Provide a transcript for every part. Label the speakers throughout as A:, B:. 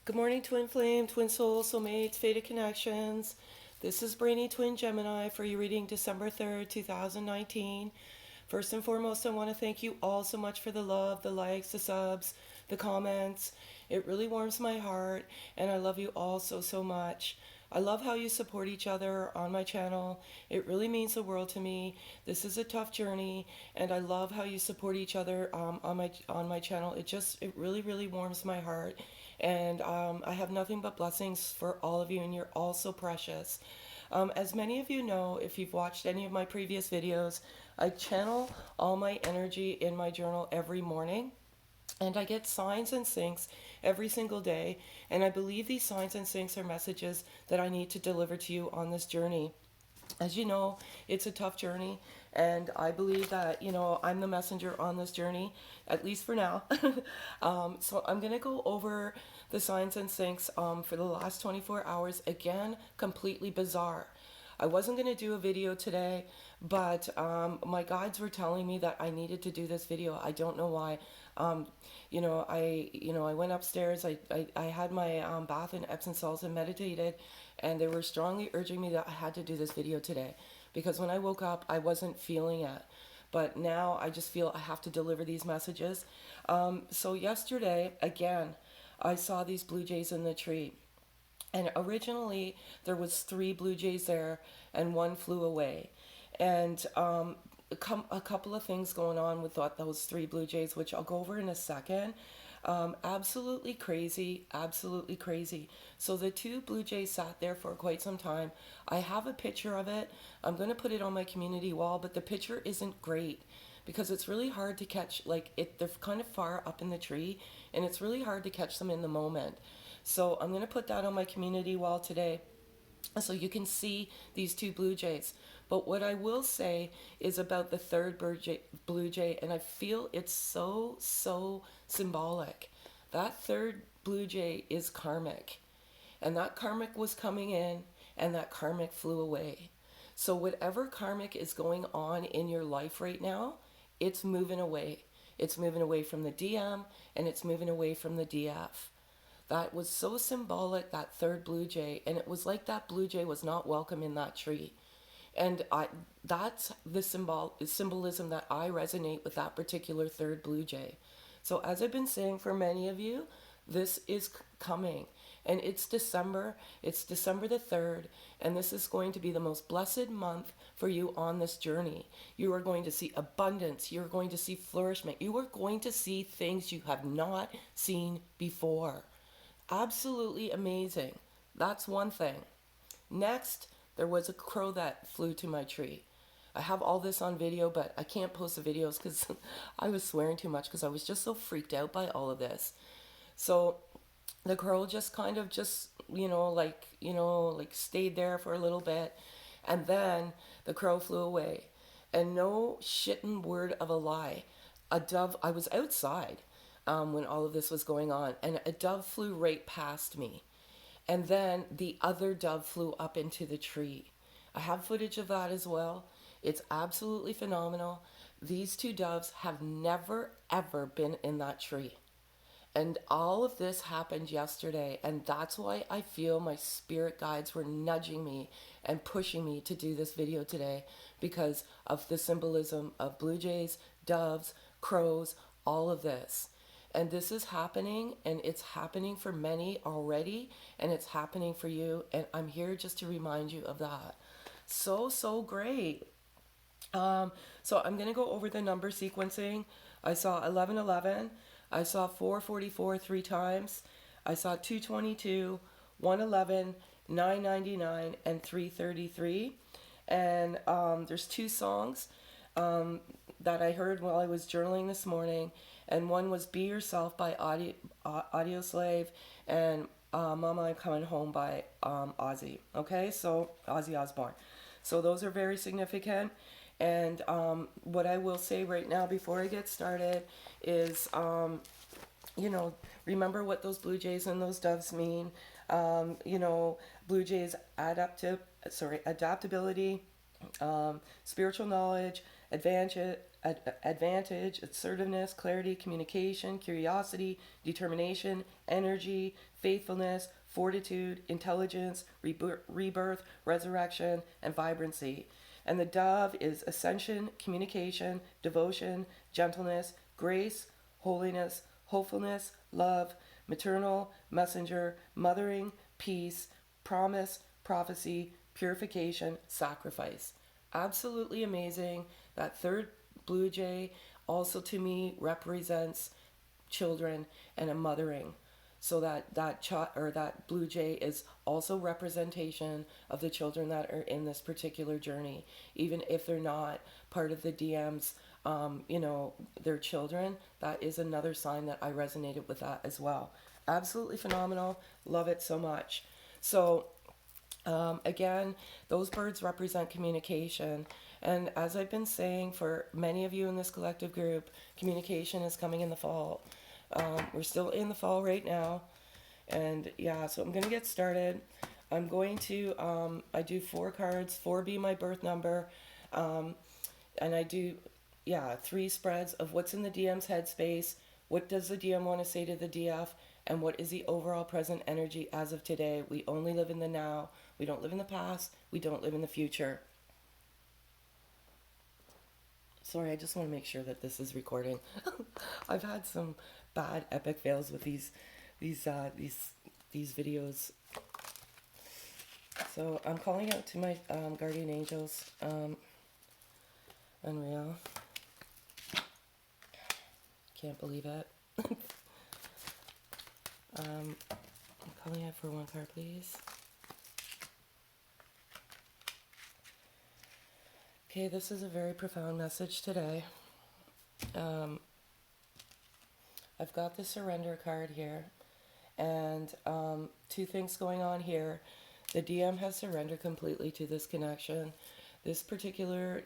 A: Good morning, Twin Flame, Twin Soul, Soulmates, Fated Connections. This is Brainy Twin Gemini for your reading December 3rd, 2019. First and foremost, I want to thank you all so much for the love, the likes, the subs, the comments. It really warms my heart, and I love you all so, so much. I love how you support each other on my channel. It really means the world to me. This is a tough journey, and I love how you support each other on my channel. It really warms my heart, and I have nothing but blessings for all of you, and you're all so precious. As many of you know, if you've watched any of my previous videos, I channel all my energy in my journal every morning. And I get signs and syncs every single day. And I believe these signs and syncs are messages that I need to deliver to you on this journey. As you know, it's a tough journey. And I believe that, I'm the messenger on this journey, at least for now. So I'm going to go over the signs and syncs for the last 24 hours. Again, completely bizarre. I wasn't going to do a video today, but my guides were telling me that I needed to do this video. I don't know why. I went upstairs. I had my bath in Epsom salts and meditated, and they were strongly urging me that I had to do this video today because when I woke up, I wasn't feeling it. But now I just feel I have to deliver these messages. So yesterday, again, I saw these blue jays in the tree. And originally there was 3 blue jays there and 1 flew away. And a couple of things going on with those 3 blue jays, which I'll go over in a second. Absolutely crazy, absolutely crazy. So the 2 blue jays sat there for quite some time. I have a picture of it. I'm going to put it on my community wall, but the picture isn't great because it's really hard to catch. They're kind of far up in the tree, and it's really hard to catch them in the moment. So I'm going to put that on my community wall today so you can see these 2 blue jays. But what I will say is about the 3rd blue jay, and I feel it's so symbolic. That 3rd blue jay is karmic. And that karmic was coming in, and that karmic flew away. So whatever karmic is going on in your life right now, it's moving away. It's moving away from the DM, and it's moving away from the DF. That was so symbolic, that 3rd blue jay, and it was like that blue jay was not welcome in that tree. And that's the symbolism that I resonate with that particular 3rd blue jay. So as I've been saying for many of you, this is coming. And it's December the 3rd, and this is going to be the most blessed month for you on this journey. You are going to see abundance. You're going to see flourishment. You are going to see things you have not seen before. Absolutely amazing. That's one thing. Next, there was a crow that flew to my tree. I have all this on video, but I can't post the videos because I was swearing too much because I was just so freaked out by all of this. So the crow just kind of stayed there for a little bit, and then the crow flew away. And no shitting word of a lie. I was outside when all of this was going on, and a dove flew right past me. And then the other dove flew up into the tree. I have footage of that as well. It's absolutely phenomenal. These 2 doves have never, ever been in that tree. And all of this happened yesterday, and that's why I feel my spirit guides were nudging me and pushing me to do this video today, because of the symbolism of blue jays, doves, crows, all of this. And this is happening, and it's happening for many already, and it's happening for you, and I'm here just to remind you of that. So great. So I'm going to go over the number sequencing. I saw 1111. I saw 444 3 times. I saw 222, 111, 999, and 333. And there's 2 songs that I heard while I was journaling this morning. And one was Be Yourself by Audio Slave, and Mama I'm Coming Home by Ozzy. Okay, so Ozzy Osbourne. So those are very significant. And what I will say right now before I get started is, remember what those blue jays and those doves mean. Blue jays adaptability, spiritual knowledge, advantage, assertiveness, clarity, communication, curiosity, determination, energy, faithfulness, fortitude, intelligence, rebirth, resurrection, and vibrancy. And the dove is ascension, communication, devotion, gentleness, grace, holiness, hopefulness, love, maternal, messenger, mothering, peace, promise, prophecy, purification, sacrifice. Absolutely amazing. That third blue jay also to me represents children and a mothering. So that blue jay is also representation of the children that are in this particular journey, even if they're not part of the DMs. Their children. That is another sign that I resonated with that as well. Absolutely phenomenal. Love it so much. So again, those birds represent communication. And as I've been saying for many of you in this collective group, communication is coming in the fall. We're still in the fall right now. And yeah, so I'm going to get started. I'm going to, I do 4 cards, 4 be my birth number. And I do, 3 spreads of what's in the DM's headspace. What does the DM want to say to the DF? And what is the overall present energy as of today? We only live in the now. We don't live in the past. We don't live in the future. Sorry, I just want to make sure that this is recording. I've had some bad epic fails with these videos. So I'm calling out to my guardian angels. Unreal. Can't believe it. I'm calling out for 1 card, please. Okay, this is a very profound message today. I've got the surrender card here, and 2 things going on here. The DM has surrendered completely to this connection. This particular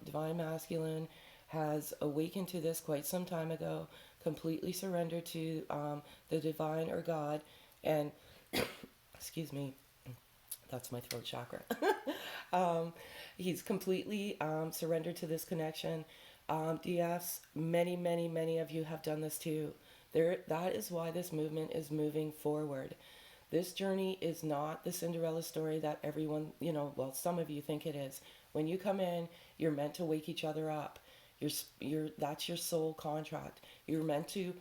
A: divine masculine has awakened to this quite some time ago, completely surrendered to the divine or God, and excuse me, that's my throat chakra. He's completely surrendered to this connection. DFs, many of you have done this too. That is why this movement is moving forward. This journey is not the Cinderella story that everyone, some of you think it is. When you come in, you're meant to wake each other up. That's your soul contract. You're meant to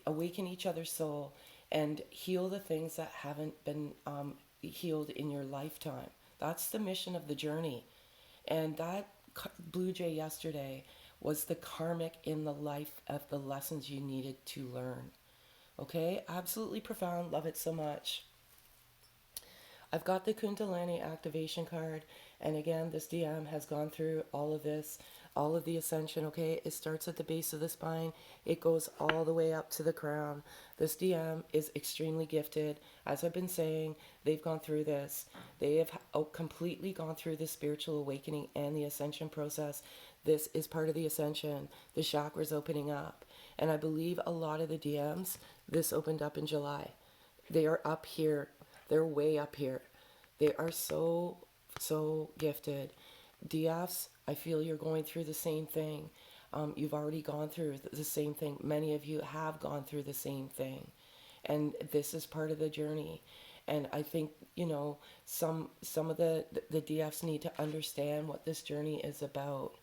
A: awaken each other's soul and heal the things that haven't been healed in your lifetime. That's the mission of the journey. And that blue jay yesterday was the karmic in the life of the lessons you needed to learn. Okay, absolutely profound. Love it so much. I've got the Kundalini activation card, and again, this DM has gone through all of this, all of the ascension. Okay, it starts at the base of the spine, it goes all the way up to the crown. This DM is extremely gifted. As I've been saying, they've gone through this. They have completely gone through the spiritual awakening and the ascension process. This is part of the ascension. The chakras opening up. And I believe a lot of the DMs, this opened up in July. They are up here. They're way up here. They are so gifted. DFs, I feel you're going through the same thing. You've already gone through the same thing. Many of you have gone through the same thing. And this is part of the journey. And I think, some of the DFs need to understand what this journey is about.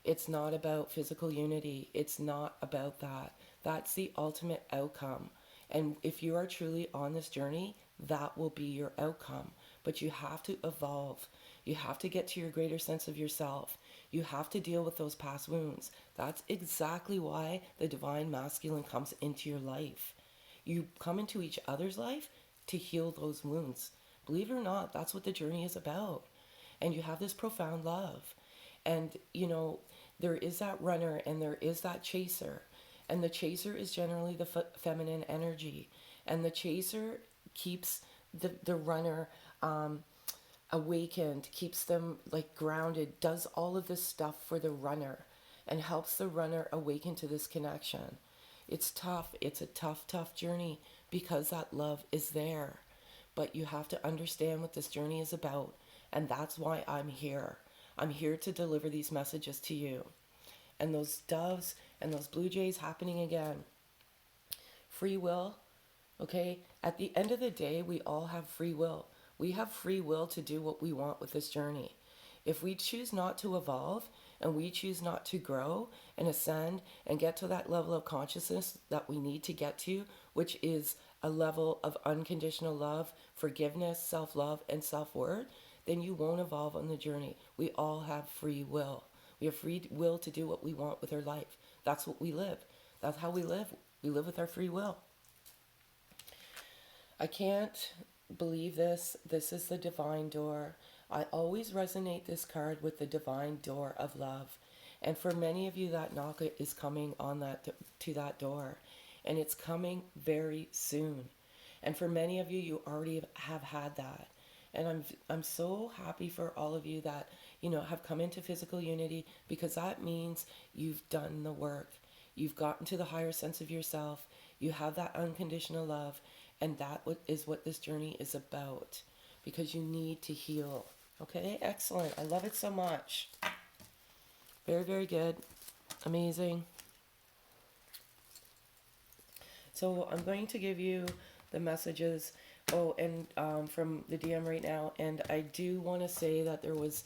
A: It's not about physical unity. It's not about that. That's the ultimate outcome. And if you are truly on this journey, that will be your outcome. But you have to evolve. You have to get to your greater sense of yourself. You have to deal with those past wounds. That's exactly why the divine masculine comes into your life. You come into each other's life to heal those wounds. Believe it or not, that's what the journey is about. And you have this profound love. And, there is that runner and there is that chaser. And the chaser is generally the feminine energy. And the chaser keeps the runner awakened, keeps them grounded, does all of this stuff for the runner and helps the runner awaken to this connection. It's tough. It's a tough journey because that love is there. But you have to understand what this journey is about. And that's why I'm here. I'm here to deliver these messages to you. And those doves and those blue jays happening again. Free will, okay? At the end of the day, we all have free will. We have free will to do what we want with this journey. If we choose not to evolve and we choose not to grow and ascend and get to that level of consciousness that we need to get to, which is a level of unconditional love, forgiveness, self-love, and self-worth, then you won't evolve on the journey. We all have free will. We have free will to do what we want with our life. That's what we live. That's how we live. We live with our free will. I can't believe this. This is the divine door. I always resonate this card with the divine door of love. And for many of you, that knock is coming on to that door. And it's coming very soon. And for many of you, you already have had that. And I'm so happy for all of you that, have come into physical unity, because that means you've done the work. You've gotten to the higher sense of yourself. You have that unconditional love. And that is what this journey is about, because you need to heal. Okay, excellent. I love it so much. Very, very good. Amazing. So I'm going to give you the messages. Oh, and from the DM right now. And I do want to say that there was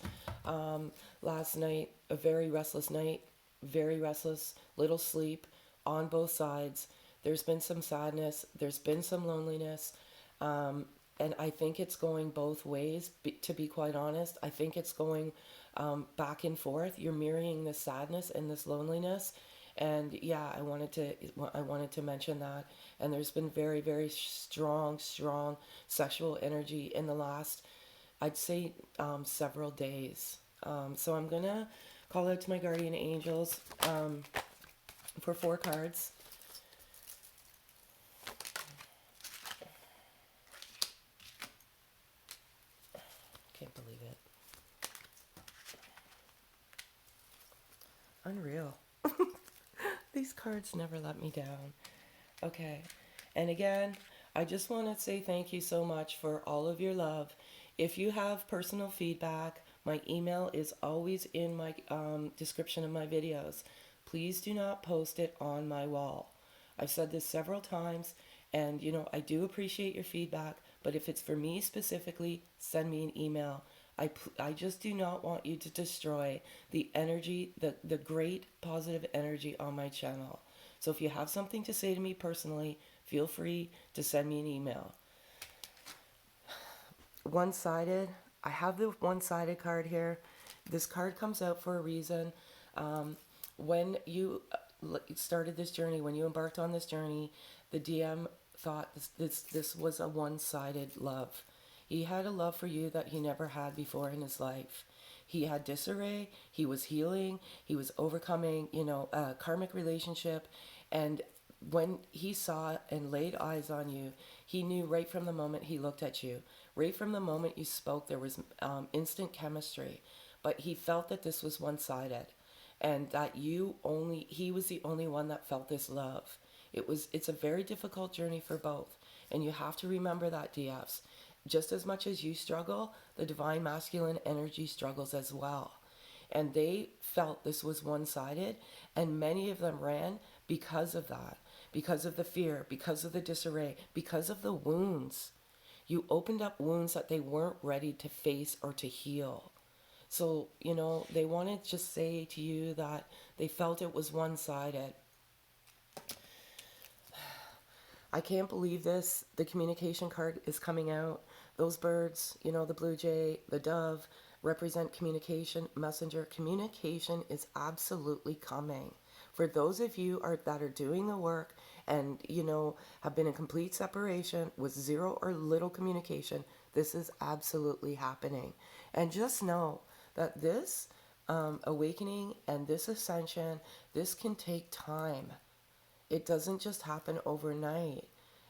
A: last night a very restless night. Very restless. Little sleep on both sides. There's been some sadness. There's been some loneliness. And I think it's going both ways, to be quite honest. I think it's going back and forth. You're mirroring this sadness and this loneliness. And yeah, I wanted to mention that. And there's been very, very strong sexual energy in the last, I'd say, several days. So I'm going to call out to my guardian angels for 4 cards. Can't believe it. Unreal. These cards never let me down. Okay. And again, I just want to say thank you so much for all of your love. If you have personal feedback, my email is always in my description of my videos. Please do not post it on my wall. I've said this several times, and I do appreciate your feedback, but if it's for me specifically, send me an email. I just do not want you to destroy the energy, the great positive energy on my channel. So if you have something to say to me personally, feel free to send me an email. One-sided. I have the one-sided card here. This card comes out for a reason. When you started this journey, when you embarked on this journey, the DM thought this was a one-sided love. He had a love for you that he never had before in his life. He had disarray, he was healing, he was overcoming, a karmic relationship. And when he saw and laid eyes on you, he knew right from the moment he looked at you, right from the moment you spoke, there was instant chemistry. But he felt that this was one-sided, and that he was the only one that felt this love. It's a very difficult journey for both. And you have to remember that, DFs. Just as much as you struggle, the divine masculine energy struggles as well. And they felt this was one-sided, and many of them ran because of that, because of the fear, because of the disarray, because of the wounds. You opened up wounds that they weren't ready to face or to heal. So, they wanted to just say to you that they felt it was one-sided. I can't believe this. The communication card is coming out. Those birds, the blue jay, the dove, represent communication, messenger. Communication is absolutely coming. For those of you that are doing the work and, have been in complete separation with zero or little communication, this is absolutely happening. And just know that this awakening and this ascension, this can take time. It doesn't just happen overnight.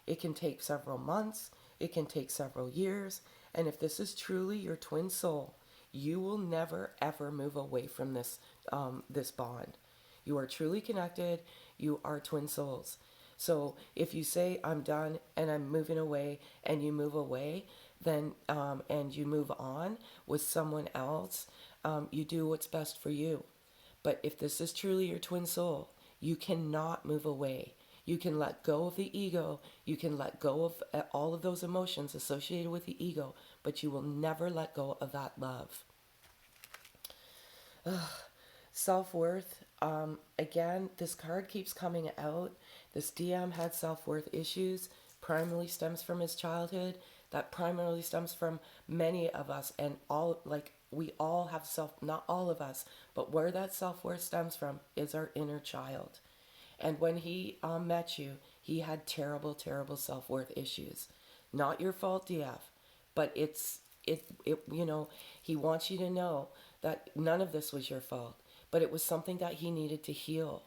A: It can take several months. It can take several years. And if this is truly your twin soul, you will never, ever move away from this bond. You are truly connected. You are twin souls. So if you say, I'm done and I'm moving away, and you move away, then and you move on with someone else, You do what's best for you. But if this is truly your twin soul, you cannot move away. You can let go of the ego. You can let go of all of those emotions associated with the ego, but you will never let go of that love. Self-worth. Again, this card keeps coming out. This DM had self-worth issues. Primarily stems from his childhood. That primarily stems from many of us, and all, like, we all have not all of us, but where that self-worth stems from is our inner child. And when he met you, he had terrible, terrible self-worth issues. Not your fault, DF, but he wants you to know that none of this was your fault, but it was something that he needed to heal.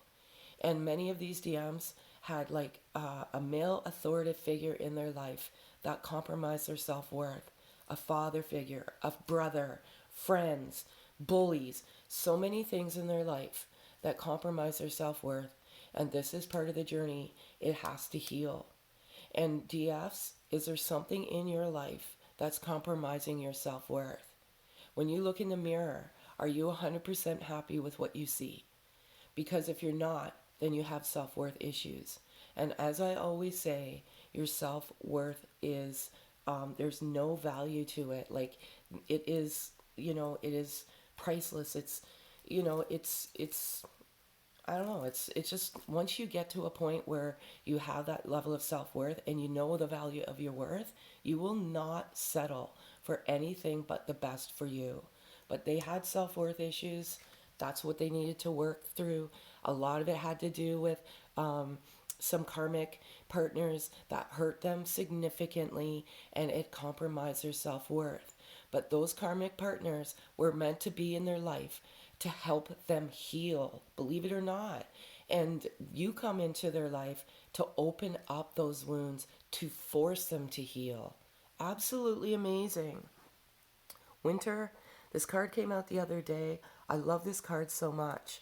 A: And many of these DMs had like a male authoritative figure in their life that compromised their self-worth, a father figure, a brother, friends, bullies, so many things in their life that compromise their self-worth. And this is part of the journey. It has to heal. And DFs, is there something in your life that's compromising your self-worth? When you look in the mirror, are you 100% happy with what you see? Because if you're not, then you have self-worth issues. And as I always say, your self-worth is, there's no value to it. Like, it is, it is priceless. It's, it's I don't know, it's just once you get to a point where you have that level of self-worth and you know the value of your worth, you will not settle for anything but the best for you. But they had self-worth issues. That's what they needed to work through. A lot of it had to do with some karmic partners that hurt them significantly, and it compromised their self-worth. But those karmic partners were meant to be in their life to help them heal, believe it or not. And you come into their life to open up those wounds, to force them to heal. Absolutely amazing. Winter, this card came out the other day. I love this card so much.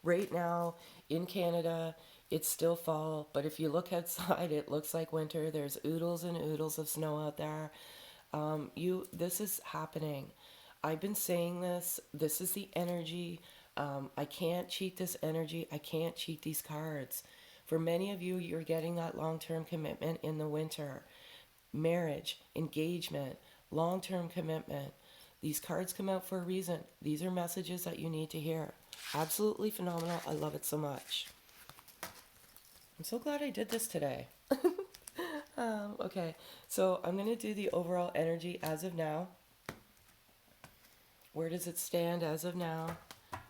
A: Right now in Canada, it's still fall, but if you look outside, it looks like winter. There's oodles and oodles of snow out there. This is happening. I've been saying this. This is the energy. I can't cheat this energy. I can't cheat these cards. For many of you, you're getting that long-term commitment in the winter. Marriage, engagement, long-term commitment. These cards come out for a reason. These are messages that you need to hear. Absolutely phenomenal. I love it so much. I'm so glad I did this today. Okay, so I'm going to do the overall energy as of now. Where does it stand as of now?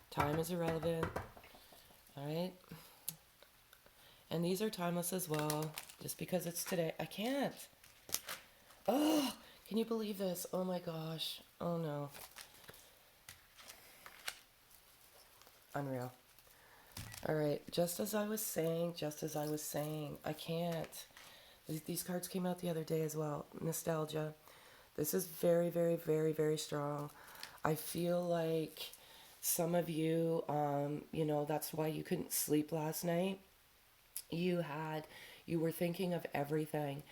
A: Time is irrelevant. All right. And these are timeless as well. Just because it's today. I can't. Oh, can you believe this? Oh my gosh. Oh no. Unreal. All right. Just as I was saying, I can't. These cards came out the other day as well. Nostalgia. This is very, very, very, very strong. I feel like some of you, that's why you couldn't sleep last night. You were thinking of everything,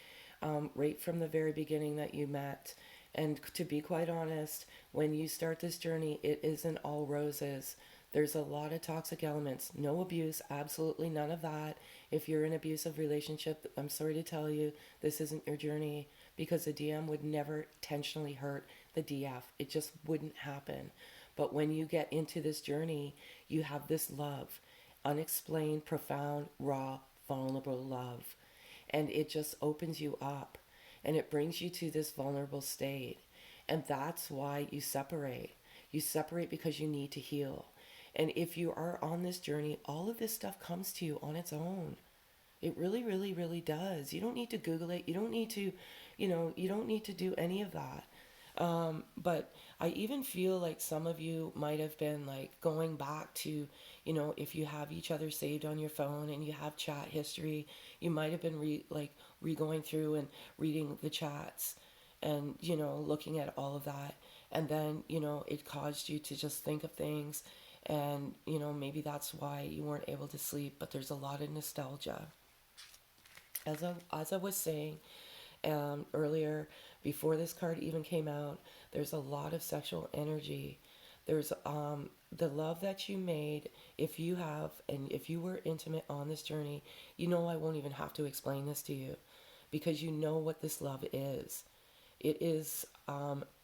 A: right from the very beginning that you met. And to be quite honest, when you start this journey, it isn't all roses. There's a lot of toxic elements. No abuse, absolutely none of that. If you're in an abusive relationship, I'm sorry to tell you, this isn't your journey, because the DM would never intentionally hurt the DF. It just wouldn't happen. But when you get into this journey, you have this love, unexplained, profound, raw, vulnerable love. And it just opens you up, and it brings you to this vulnerable state. And that's why you separate. You separate because you need to heal. And if you are on this journey, all of this stuff comes to you on its own. It really, really, really does. You don't need to Google it. You don't need to, you don't need to do any of that. But I even feel like some of you might have been like going back to, if you have each other saved on your phone and you have chat history, you might have been re-going through and reading the chats and, looking at all of that. And then, it caused you to just think of things. And, maybe that's why you weren't able to sleep, but there's a lot of nostalgia. As I was saying earlier, before this card even came out, there's a lot of sexual energy There's the love that you made. If you have, and if you were intimate on this journey, you know I won't even have to explain this to you, because you know what this love is. It is,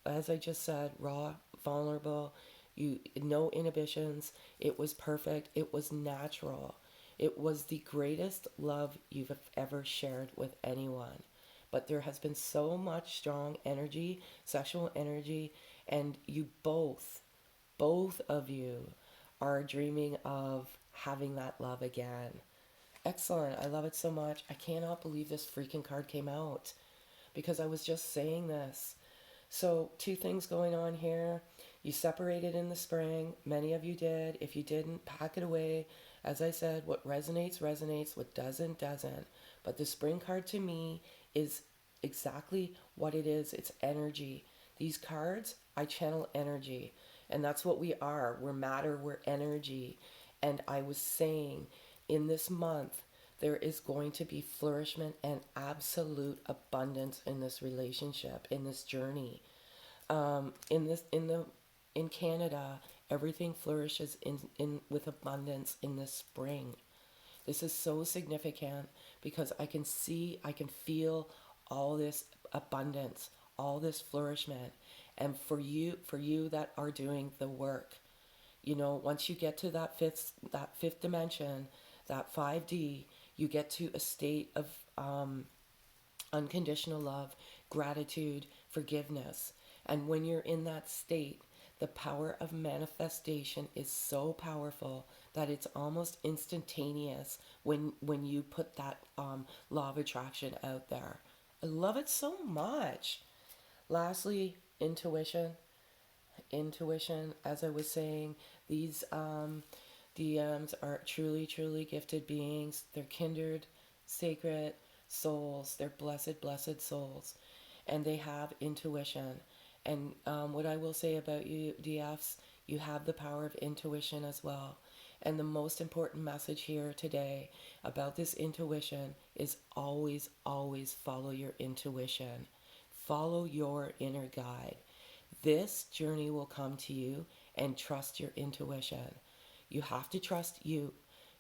A: as I just said, raw, vulnerable. You no inhibitions. It was perfect. It was natural. It was the greatest love you've ever shared with anyone. But there has been so much strong energy, sexual energy, and you both of you are dreaming of having that love again. Excellent. I love it so much. I cannot believe this freaking card came out because I was just saying this. So, two things going on here. You separated in the spring. Many of you did. If you didn't, pack it away. As I said, what resonates, resonates. What doesn't, doesn't. But the spring card to me is exactly what it is. It's energy. These cards, I channel energy. And that's what we are. We're matter, we're energy. And I was saying, in this month, there is going to be flourishment and absolute abundance in this relationship, in this journey. In Canada, everything flourishes in with abundance in the spring. This is so significant because I can see, I can feel all this abundance, all this flourishment. And for you that are doing the work, you know, once you get to that fifth dimension, that 5D, you get to a state of unconditional love, gratitude, forgiveness. And when you're in that state, the power of manifestation is so powerful that it's almost instantaneous when you put that law of attraction out there. I love it so much. Lastly, intuition. Intuition, as I was saying, these DMs are truly, truly gifted beings. They're kindred, sacred souls. They're blessed, blessed souls. And they have intuition. And what I will say about you, DFs, you have the power of intuition as well. And the most important message here today about this intuition is always, always follow your intuition. Follow your inner guide. This journey will come to you, and trust your intuition. You have to trust you.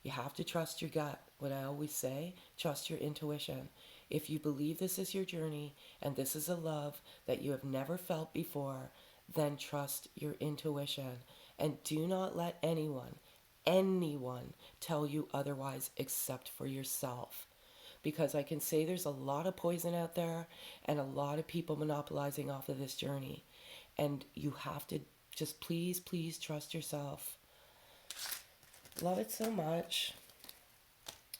A: You have to trust your gut. What I always say, trust your intuition. If you believe this is your journey and this is a love that you have never felt before, then trust your intuition. And do not let anyone tell you otherwise except for yourself. Because I can say there's a lot of poison out there and a lot of people monopolizing off of this journey. And you have to just please, please trust yourself. Love it so much.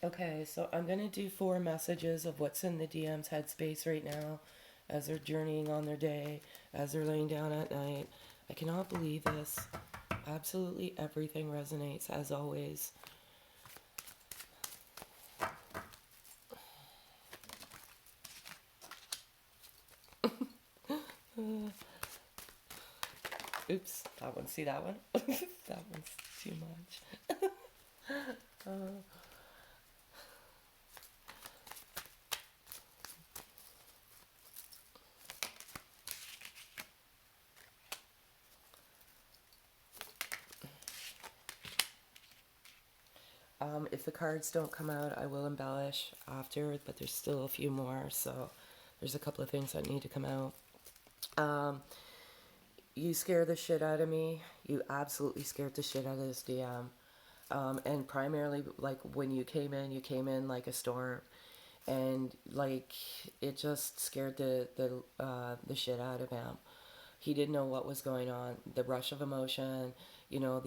A: Okay, so I'm going to do 4 messages of what's in the DM's headspace right now as they're journeying on their day, as they're laying down at night. I cannot believe this. Absolutely everything resonates, as always. Oops, that one. See that one? That one's too much. If the cards don't come out, I will embellish after, but there's still a few more, so there's a couple of things that need to come out. You scare the shit out of me. You absolutely scared the shit out of this DM. And primarily, like, when you came in like a storm. And, like, it just scared the shit out of him. He didn't know what was going on. The rush of emotion, you know,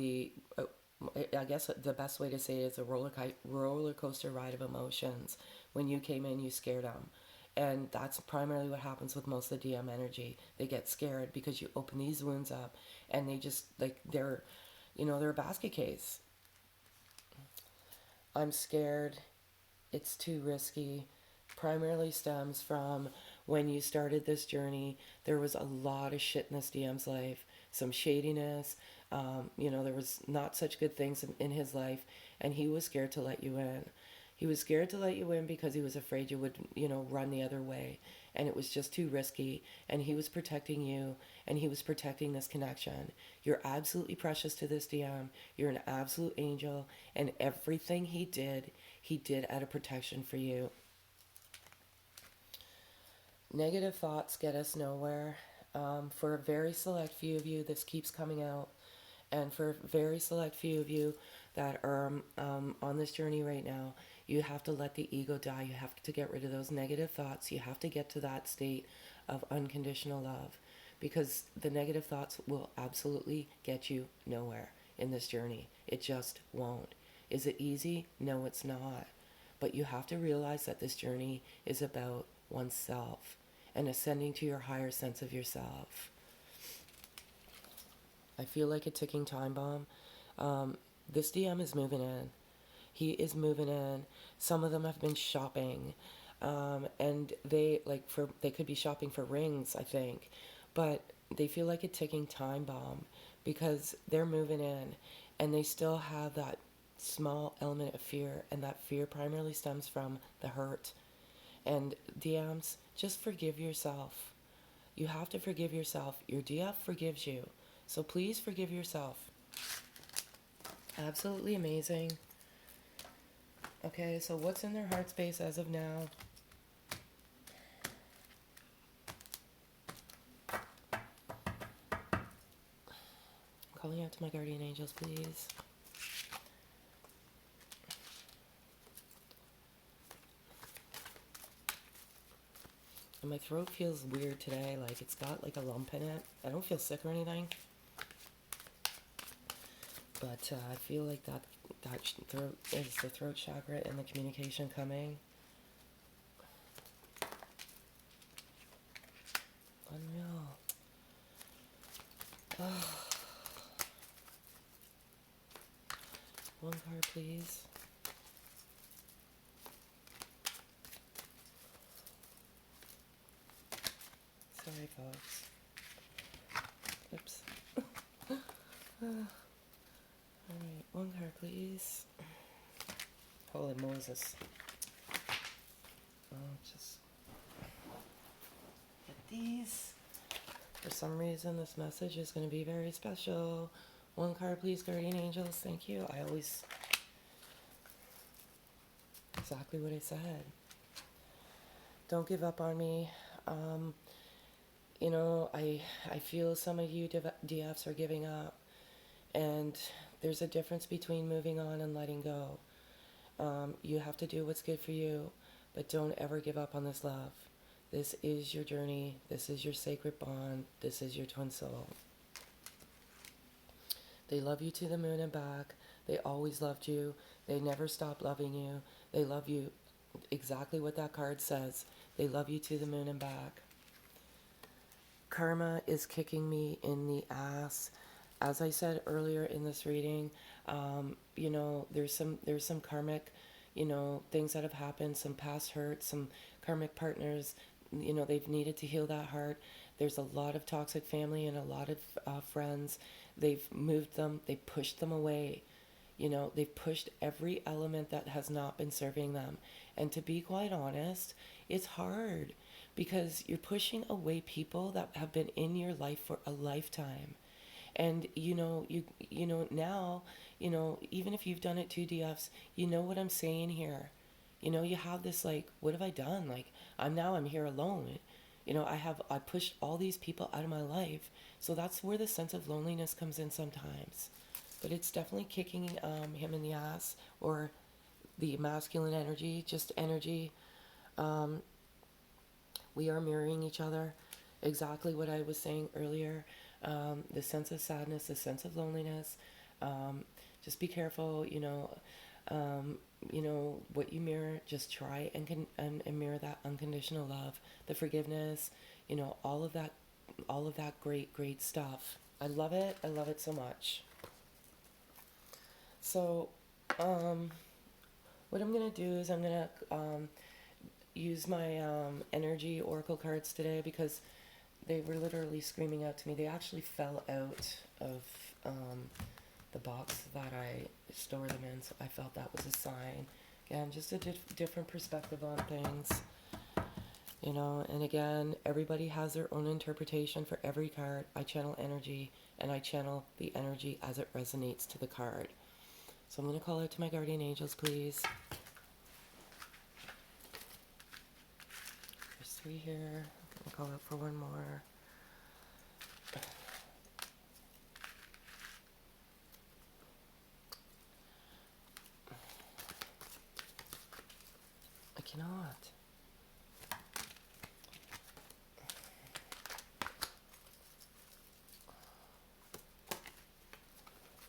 A: I guess the best way to say it is a roller coaster ride of emotions. When you came in, you scared him. And that's primarily what happens with most of the DM energy. They get scared because you open these wounds up and they just, like, they're a basket case. I'm scared. It's too risky. Primarily stems from when you started this journey. There was a lot of shit in this DM's life. Some shadiness. There was not such good things in his life. And he was scared to let you in. He was scared to let you in because he was afraid you would, run the other way. and it was just too risky, and he was protecting you, and he was protecting this connection. You're absolutely precious to this DM. You're an absolute angel, and everything he did out of protection for you. Negative thoughts get us nowhere. For a very select few of you, this keeps coming out. And for a very select few of you that are on this journey right now, you have to let the ego die. You have to get rid of those negative thoughts. You have to get to that state of unconditional love, because the negative thoughts will absolutely get you nowhere in this journey. It just won't. Is it easy? No, it's not. But you have to realize that this journey is about oneself and ascending to your higher sense of yourself. I feel like a ticking time bomb. This DM is moving in. He is moving in. Some of them have been shopping, and they could be shopping for rings, I think, but they feel like a ticking time bomb because they're moving in, and they still have that small element of fear, and that fear primarily stems from the hurt. And DMs, just forgive yourself. You have to forgive yourself. Your DF forgives you. So please forgive yourself. Absolutely amazing. Okay, so what's in their heart space as of now? I'm calling out to my guardian angels, please. And my throat feels weird today, like it's got like a lump in it. I don't feel sick or anything. But I feel like that throat is the throat chakra and the communication coming. Unreal. Oh. One card, please. Sorry, folks. Oops. Alright, one card, please. Holy Moses. I'll just get these. For some reason, this message is going to be very special. One card, please, guardian angels. Thank you. I always... Exactly what I said. Don't give up on me. You know, I feel some of you DFs are giving up. And there's a difference between moving on and letting go. You have to do what's good for you, but don't ever give up on this love. This is your journey. This is your sacred bond. This is your twin soul. They love you to the moon and back. They always loved you. They never stopped loving you. They love you exactly what that card says. They love you to the moon and back. Karma is kicking me in the ass. As I said earlier in this reading, you know, there's some karmic, you know, things that have happened, some past hurts, some karmic partners, you know, they've needed to heal that heart. There's a lot of toxic family and a lot of friends. They've moved them, they pushed them away. You know, they've pushed every element that has not been serving them. And to be quite honest, it's hard because you're pushing away people that have been in your life for a lifetime. And you know now, you know, even if you've done it 2DFs, you know what I'm saying here. You know, you have this like, what have I done? Like, I'm here alone. You know, I pushed all these people out of my life. So that's where the sense of loneliness comes in sometimes. But it's definitely kicking him in the ass, or the masculine energy, just energy. We are mirroring each other. Exactly what I was saying earlier. The sense of sadness, the sense of loneliness. Just be careful, you know, what you mirror. Just try and mirror that unconditional love, the forgiveness, you know, all of that great stuff. I love it. I love it so much. So, what I'm gonna do is I'm gonna use my energy oracle cards today because they were literally screaming out to me. They actually fell out of the box that I store them in, so I felt that was a sign. Again, just a different perspective on things. You know, and again, everybody has their own interpretation for every card. I channel energy, and I channel the energy as it resonates to the card. So I'm going to call out to my guardian angels, please. There's 3 here. I'm going to call out for 1 more. I cannot.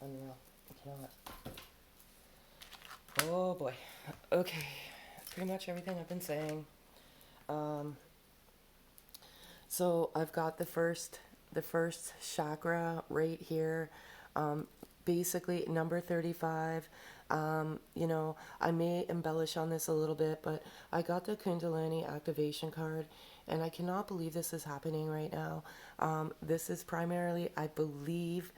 A: Unreal. I cannot. Oh boy. Okay. Pretty much everything I've been saying. So I've got the first chakra right here. Basically number 35. You know, I may embellish on this a little bit, but I got the Kundalini activation card, and I cannot believe this is happening right now. This is primarily, I believe,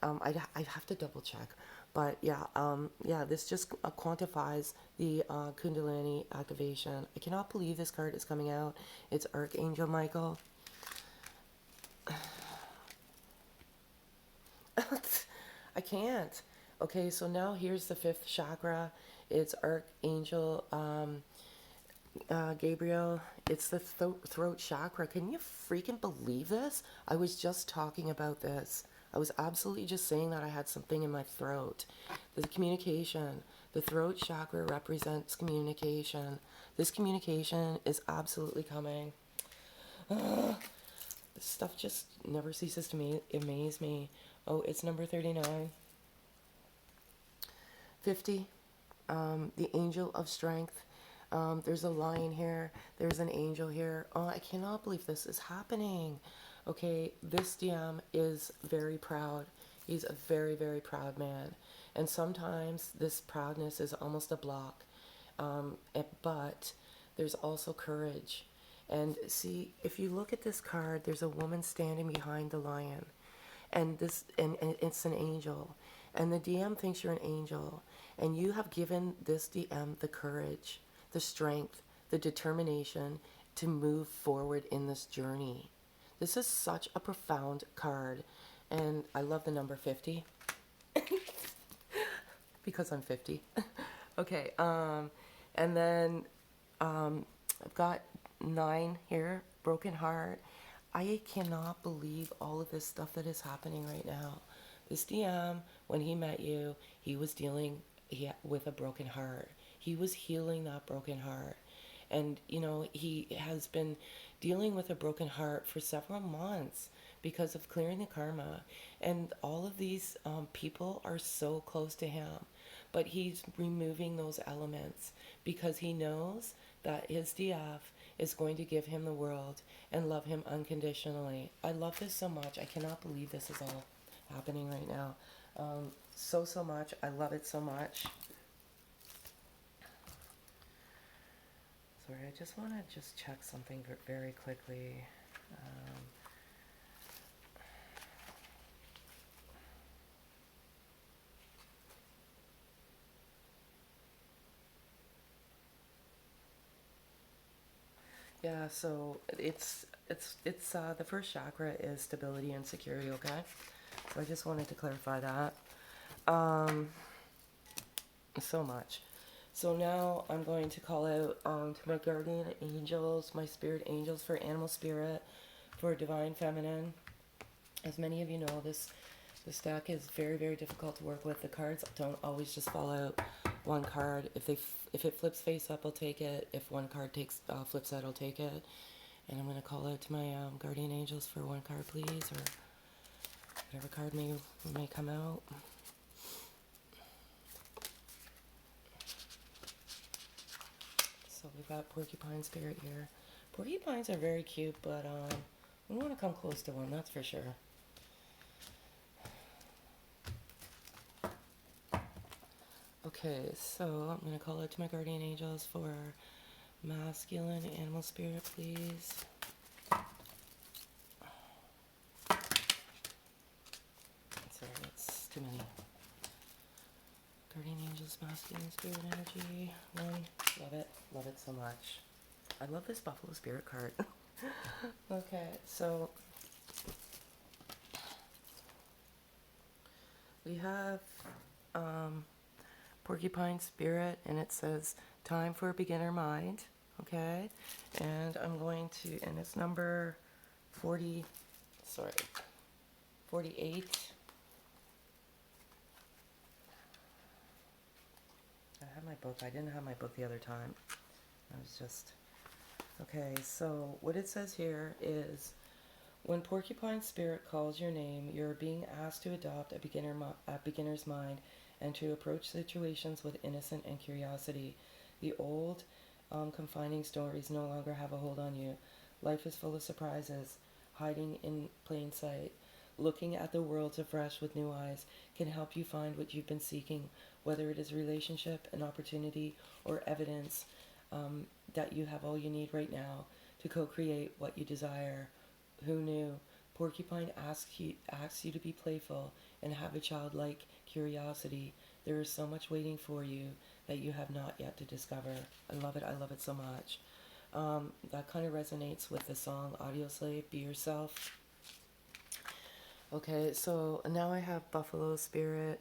A: I have to double check, but yeah, this just quantifies the Kundalini activation. I cannot believe this card is coming out. It's Archangel Michael. I can't. Okay, so now here's the 5th chakra. It's Archangel Gabriel. It's the throat chakra. Can you freaking believe this? I was just talking about this. I was absolutely just saying that I had something in my throat. The communication. The throat chakra represents communication. This communication is absolutely coming. This stuff just never ceases to amaze me. Oh, it's number 39. 50. The angel of strength. There's a lion here. There's an angel here. Oh, I cannot believe this is happening. Okay, this DM is very proud. He's a very, very proud man. And sometimes this proudness is almost a block. But there's also courage. And see, if you look at this card, there's a woman standing behind the lion. And it's an angel. And the DM thinks you're an angel. And you have given this DM the courage, the strength, the determination to move forward in this journey. This is such a profound card. And I love the number 50. Because I'm 50. Okay, and then I've got 9 here, broken heart. I cannot believe all of this stuff that is happening right now. This DM, when he met you, he was dealing with a broken heart. He was healing that broken heart. And, you know, he has been dealing with a broken heart for several months because of clearing the karma. And all of these people are so close to him. But he's removing those elements because he knows that his DF is going to give him the world and love him unconditionally. I love this so much. I cannot believe this is all happening right now. So much. I love it so much. Sorry, I just want to just check something very quickly. Yeah, so it's the first chakra is stability and security, okay? So I just wanted to clarify that. So much. So now I'm going to call out to my guardian angels, my spirit angels for animal spirit, for divine feminine. As many of you know, this deck is very, very difficult to work with. The cards don't always just fall out one card. If it flips face up, I'll take it. If one card flips out, I'll take it. And I'm going to call out to my guardian angels for 1 card, please, or whatever card may come out. So we've got porcupine spirit here. Porcupines are very cute, but we want to come close to one, that's for sure. Okay, so I'm going to call out to my guardian angels for masculine animal spirit, please. Sorry, that's too many. Guardian angels, masculine spirit energy. 1, love it so much. I love this Buffalo Spirit card. Okay, so we have Porcupine Spirit, and it says time for a beginner mind. Okay, and I'm going to, and it's number 48. I have my book. I didn't have my book the other time. I was just, okay, so what it says here is, when Porcupine Spirit calls your name, you're being asked to adopt a beginner's mind and to approach situations with innocence and curiosity. The old, confining stories no longer have a hold on you. Life is full of surprises, hiding in plain sight. Looking at the world afresh with new eyes can help you find what you've been seeking, whether it is relationship, an opportunity, or evidence that you have all you need right now to co-create what you desire. Who knew? Porcupine asks you to be playful and have a childlike curiosity. There is so much waiting for you that you have not yet to discover. I love it. I love it so much. That kind of resonates with the song Audio Slave, Be Yourself. Okay, so now I have Buffalo Spirit,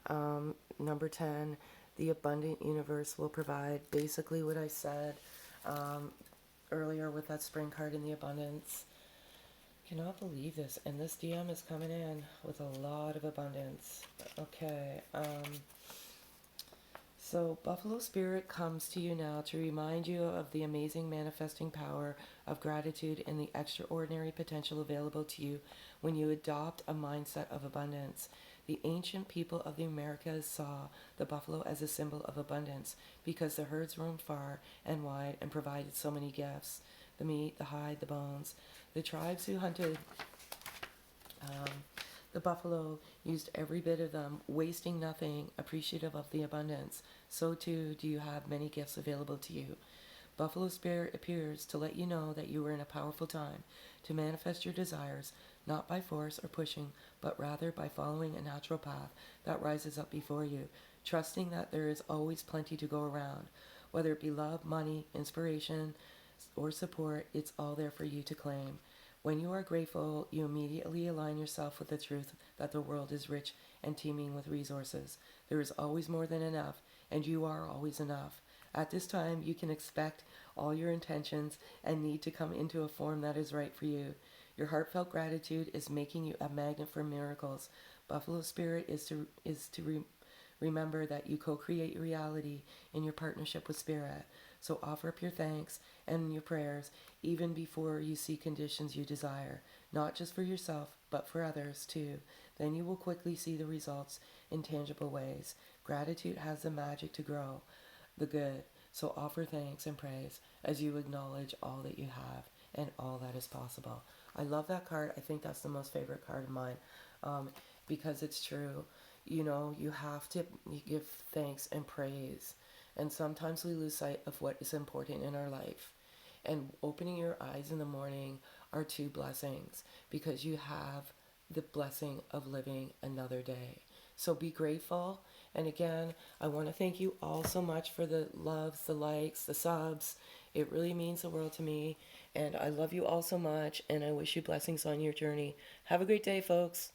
A: number 10. The abundant universe will provide. Basically what I said earlier with that spring card in the abundance. Cannot believe this, and this DM is coming in with a lot of abundance. Okay, so Buffalo Spirit comes to you now to remind you of the amazing manifesting power of gratitude and the extraordinary potential available to you when you adopt a mindset of abundance. The ancient people of the Americas saw the buffalo as a symbol of abundance because the herds roamed far and wide and provided so many gifts: the meat, the hide, the bones. The tribes who hunted the buffalo used every bit of them, wasting nothing, appreciative of the abundance. So too do you have many gifts available to you. Buffalo Spirit appears to let you know that you are in a powerful time to manifest your desires, not by force or pushing, but rather by following a natural path that rises up before you, trusting that there is always plenty to go around. Whether it be love, money, inspiration, or support, it's all there for you to claim. When you are grateful, you immediately align yourself with the truth that the world is rich and teeming with resources. There is always more than enough, and you are always enough. At this time, you can expect all your intentions and need to come into a form that is right for you. Your heartfelt gratitude is making you a magnet for miracles. Buffalo Spirit is to remember that you co-create your reality in your partnership with Spirit. So offer up your thanks and your prayers even before you see conditions you desire, not just for yourself, but for others too. Then you will quickly see the results in tangible ways. Gratitude has the magic to grow the good. So offer thanks and praise as you acknowledge all that you have and all that is possible. I love that card. I think that's the most favorite card of mine, because it's true. You know, you have to give thanks and praise. And sometimes we lose sight of what is important in our life. And opening your eyes in the morning are two blessings, because you have the blessing of living another day. So be grateful. And again, I want to thank you all so much for the loves, the likes, the subs. It really means the world to me. And I love you all so much. And I wish you blessings on your journey. Have a great day, folks.